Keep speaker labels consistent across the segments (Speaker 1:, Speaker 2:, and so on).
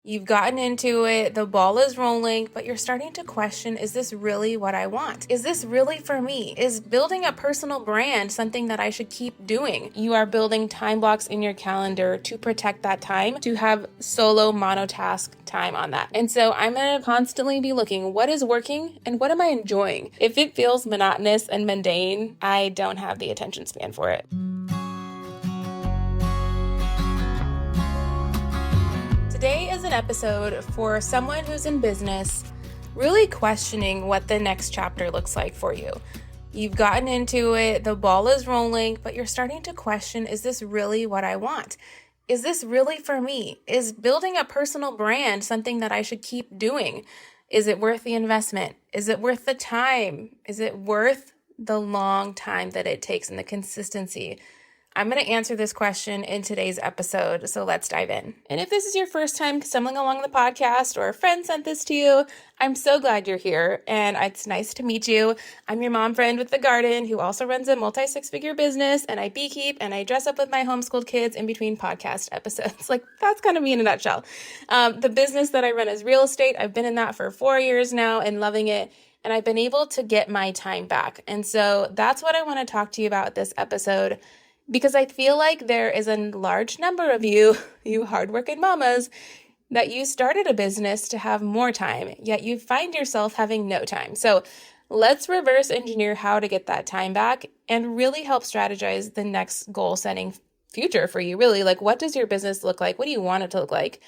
Speaker 1: You've gotten into it, the ball is rolling, but you're starting to question, is this really what I want? Is this really for me? Is building a personal brand something that I should keep doing? You are building time blocks in your calendar to protect that time, to have solo monotask time on that. And so I'm going to constantly be looking, what is working and what am I enjoying? If it feels monotonous and mundane, I don't have the attention span for it. Today is an episode for someone who's in business, really questioning what the next chapter looks like for you. You've gotten into it, the ball is rolling, but you're starting to question, is this really what I want? Is this really for me? Is building a personal brand something that I should keep doing? Is it worth the investment? Is it worth the time? Is it worth the long time that it takes and the consistency? I'm going to answer this question in today's episode, so let's dive in. And if this is your first time stumbling along the podcast or a friend sent this to you, I'm so glad you're here, and it's nice to meet you. I'm your mom friend with the garden who also runs a multi-six-figure business, and I beekeep, and I dress up with my homeschooled kids in between podcast episodes. That's kind of me in a nutshell. The business that I run is real estate. I've been in that for 4 years now and loving it, and I've been able to get my time back. And so that's what I want to talk to you about this episode, because I feel like there is a large number of you hardworking mamas, that you started a business to have more time, yet you find yourself having no time. So let's reverse engineer how to get that time back and really help strategize the next goal setting future for you. Really, what does your business look like? What do you want it to look like?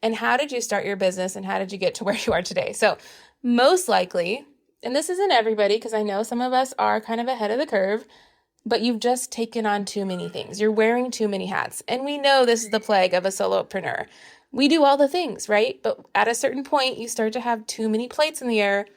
Speaker 1: And how did you start your business and how did you get to where you are today? So most likely, and this isn't everybody, because I know some of us are kind of ahead of the curve, but you've just taken on too many things. You're wearing too many hats. And we know this is the plague of a solopreneur. We do all the things, right? But at a certain point, you start to have too many plates in the air.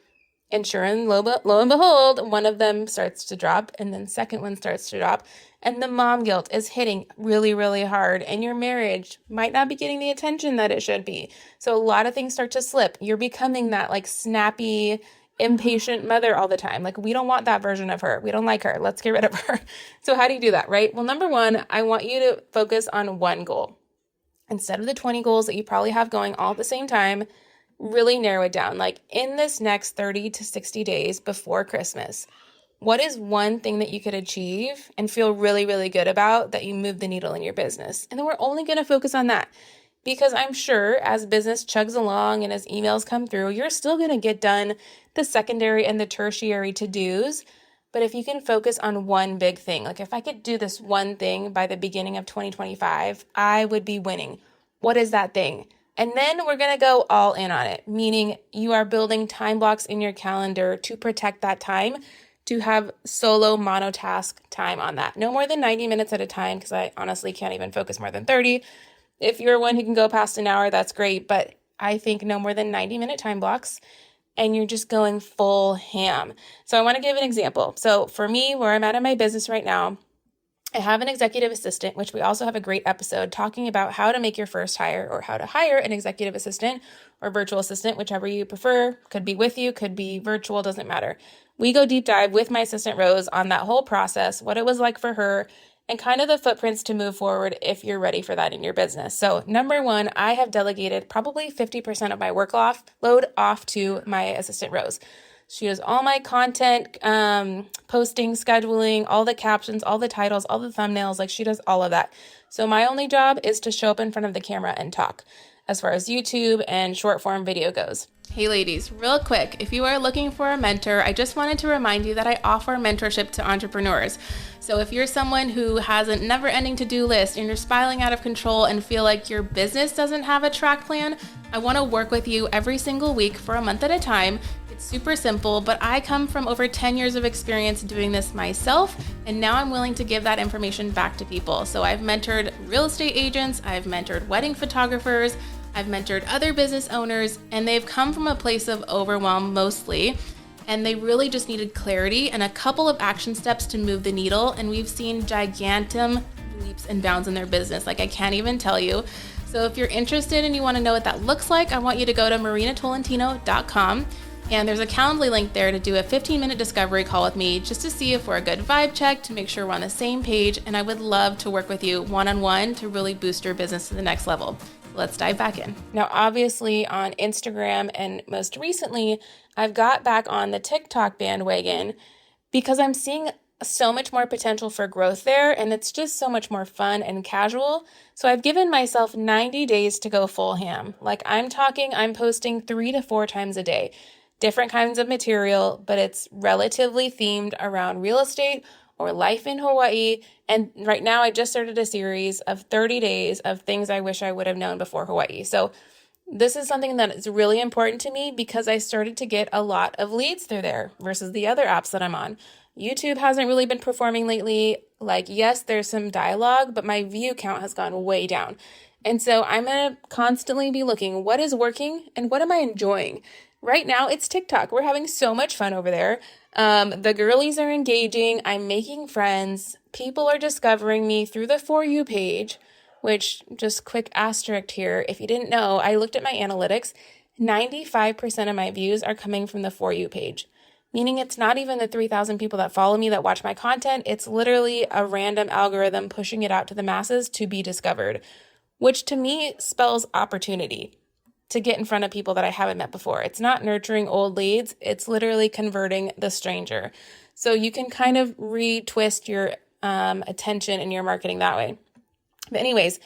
Speaker 1: And sure and lo and behold, one of them starts to drop, and then second one starts to drop. And the mom guilt is hitting really, really hard. And your marriage might not be getting the attention that it should be. So a lot of things start to slip. You're becoming that snappy, impatient mother all the time. We don't want that version of her. We don't like her. Let's get rid of her. So how do you do that, right? Well, number one, I want you to focus on one goal. Instead of the 20 goals that you probably have going all at the same time, really narrow it down. In this next 30 to 60 days before Christmas, what is one thing that you could achieve and feel really, really good about that you move the needle in your business? And then we're only going to focus on that. Because I'm sure as business chugs along and as emails come through, you're still going to get done the secondary and the tertiary to-dos. But if you can focus on one big thing, if I could do this one thing by the beginning of 2025, I would be winning. What is that thing? And then we're going to go all in on it, meaning you are building time blocks in your calendar to protect that time, to have solo monotask time on that. No more than 90 minutes at a time, because I honestly can't even focus more than 30. If you're one who can go past an hour, that's great. But I think no more than 90-minute time blocks, and you're just going full ham. So I want to give an example. So for me, where I'm at in my business right now, I have an executive assistant, which we also have a great episode talking about how to make your first hire or how to hire an executive assistant or virtual assistant, whichever you prefer. Could be with you, could be virtual, doesn't matter. We go deep dive with my assistant Rose on that whole process, what it was like for her, and kind of the footprints to move forward if you're ready for that in your business. So number one, I have delegated probably 50% of my workload off to my assistant Rose. She does all my content, posting, scheduling, all the captions, all the titles, all the thumbnails, she does all of that. So my only job is to show up in front of the camera and talk as far as YouTube and short form video goes. Hey ladies, real quick, if you are looking for a mentor, I just wanted to remind you that I offer mentorship to entrepreneurs. So if you're someone who has a never-ending to-do list and you're spiraling out of control and feel like your business doesn't have a track plan, I want to work with you every single week for a month at a time. It's super simple, but I come from over 10 years of experience doing this myself, and now I'm willing to give that information back to people. So I've mentored real estate agents, I've mentored wedding photographers, I've mentored other business owners, and they've come from a place of overwhelm mostly, and they really just needed clarity and a couple of action steps to move the needle, and we've seen gigantic leaps and bounds in their business, I can't even tell you. So if you're interested and you want to know what that looks like, I want you to go to marinatolentino.com, and there's a Calendly link there to do a 15-minute discovery call with me just to see if we're a good vibe check, to make sure we're on the same page, and I would love to work with you one-on-one to really boost your business to the next level. let's dive back in. Now, obviously on Instagram and most recently, I've got back on the TikTok bandwagon because I'm seeing so much more potential for growth there, and it's just so much more fun and casual. So I've given myself 90 days to go full ham. Like I'm posting 3 to 4 times a day, different kinds of material, but it's relatively themed around real estate or life in Hawaii. And right now I just started a series of 30 days of things I wish I would have known before Hawaii. So this is something that is really important to me because I started to get a lot of leads through there versus the other apps that I'm on. YouTube hasn't really been performing lately. Like, yes, there's some dialogue, but my view count has gone way down. And so I'm going to constantly be looking what is working and what am I enjoying. Right now, it's TikTok. We're having so much fun over there. The girlies are engaging. I'm making friends. People are discovering me through the For You page, which, just quick asterisk here, if you didn't know, I looked at my analytics. 95% of my views are coming from the For You page. Meaning it's not even the 3,000 people that follow me that watch my content. It's literally a random algorithm pushing it out to the masses to be discovered, which to me spells opportunity to get in front of people that I haven't met before. It's not nurturing old leads. It's literally converting the stranger. So you can kind of retwist your attention and your marketing that way. But anyways,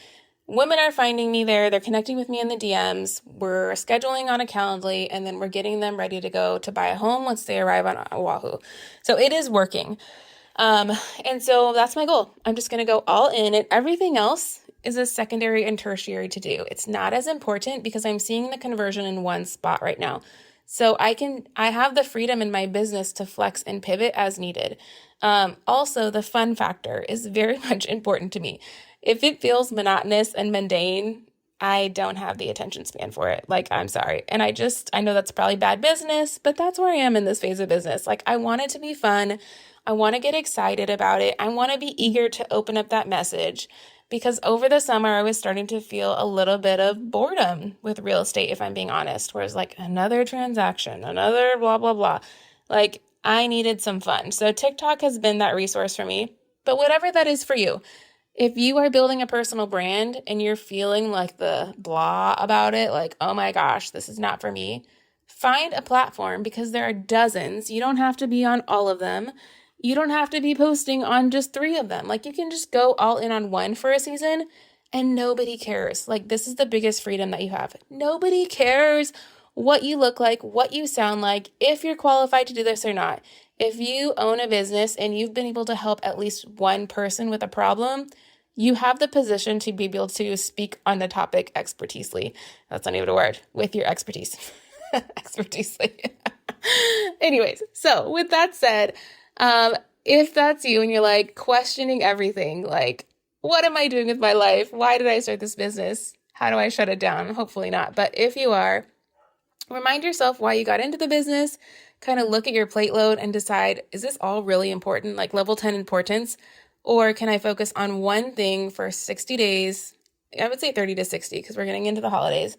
Speaker 1: women are finding me there. They're connecting with me in the DMs. We're scheduling on a Calendly, and then we're getting them ready to go to buy a home once they arrive on Oahu. So it is working. And so that's my goal. I'm just going to go all in, and everything else is a secondary and tertiary to do. It's not as important because I'm seeing the conversion in one spot right now. So I have the freedom in my business to flex and pivot as needed. Also, the fun factor is very much important to me. If it feels monotonous and mundane, I don't have the attention span for it. Like, I'm sorry. And I know that's probably bad business, but that's where I am in this phase of business. Like, I want it to be fun. I want to get excited about it. I want to be eager to open up that message because over the summer, I was starting to feel a little bit of boredom with real estate, if I'm being honest, where it's like another transaction, another blah, blah, blah. Like, I needed some fun. So TikTok has been that resource for me, but whatever that is for you. If you are building a personal brand and you're feeling like the blah about it, like, oh my gosh, this is not for me, find a platform because there are dozens. You don't have to be on all of them. You don't have to be posting on just 3 of them. Like, you can just go all in on one for a season and nobody cares. Like, this is the biggest freedom that you have. Nobody cares what you look like, what you sound like, if you're qualified to do this or not. If you own a business and you've been able to help at least one person with a problem, you have the position to be able to speak on the topic expertisely. That's not even a word. With your expertise. Expertisely. Anyways, so with that said, if that's you and you're like questioning everything, like, what am I doing with my life? Why did I start this business? How do I shut it down? Hopefully not. But if you are, remind yourself why you got into the business, kind of look at your plate load and decide, is this all really important, like level 10 importance? Or can I focus on one thing for 60 days? I would say 30 to 60 because we're getting into the holidays.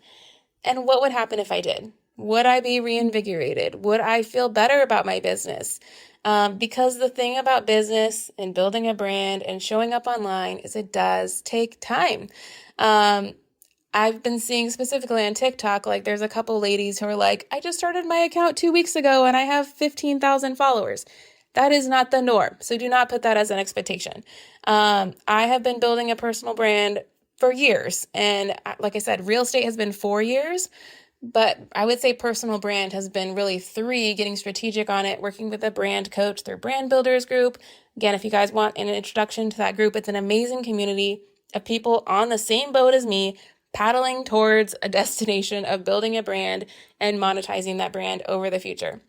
Speaker 1: And what would happen if I did? Would I be reinvigorated? Would I feel better about my business? Because the thing about business and building a brand and showing up online is it does take time. I've been seeing specifically on TikTok, like there's a couple ladies who are like, I just started my account 2 weeks ago and I have 15,000 followers. That is not the norm. So do not put that as an expectation. I have been building a personal brand for years. And like I said, real estate has been 4 years, but I would say personal brand has been really 3, getting strategic on it, working with a brand coach through Brand Builders Group. Again, if you guys want an introduction to that group, it's an amazing community of people on the same boat as me, paddling towards a destination of building a brand and monetizing that brand over the future.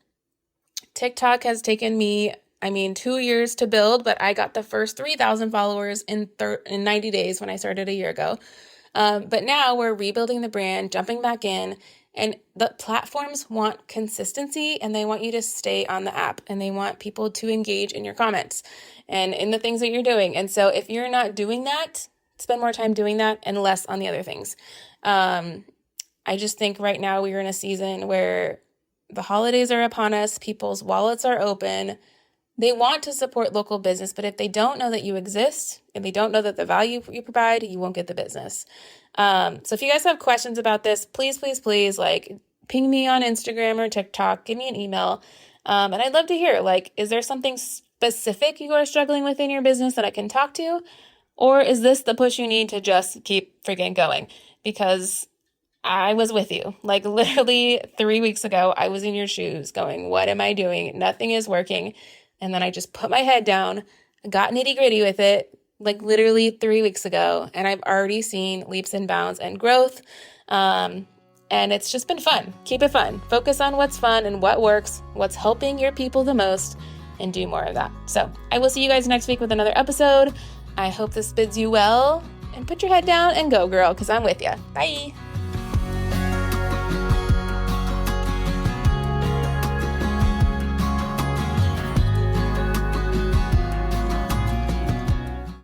Speaker 1: TikTok has taken me, 2 years to build, but I got the first 3,000 followers in 90 days when I started a year ago. But now we're rebuilding the brand, jumping back in, and the platforms want consistency and they want you to stay on the app and they want people to engage in your comments and in the things that you're doing. And so if you're not doing that, spend more time doing that and less on the other things. I just think right now we are in a season where the holidays are upon us. People's wallets are open. They want to support local business, but if they don't know that you exist and they don't know that the value you provide, you won't get the business. So if you guys have questions about this, please, please, please, like, ping me on Instagram or TikTok, give me an email. And I'd love to hear, like, is there something specific you are struggling with in your business that I can talk to? Or is this the push you need to just keep freaking going? Because I was with you. Like, literally 3 weeks ago, I was in your shoes going, what am I doing? Nothing is working. And then I just put my head down, got nitty gritty with it, like literally 3 weeks ago. And I've already seen leaps and bounds and growth. And it's just been fun. Keep it fun. Focus on what's fun and what works, what's helping your people the most, and do more of that. So I will see you guys next week with another episode. I hope this bids you well, and put your head down and go, girl, because I'm with you. Bye.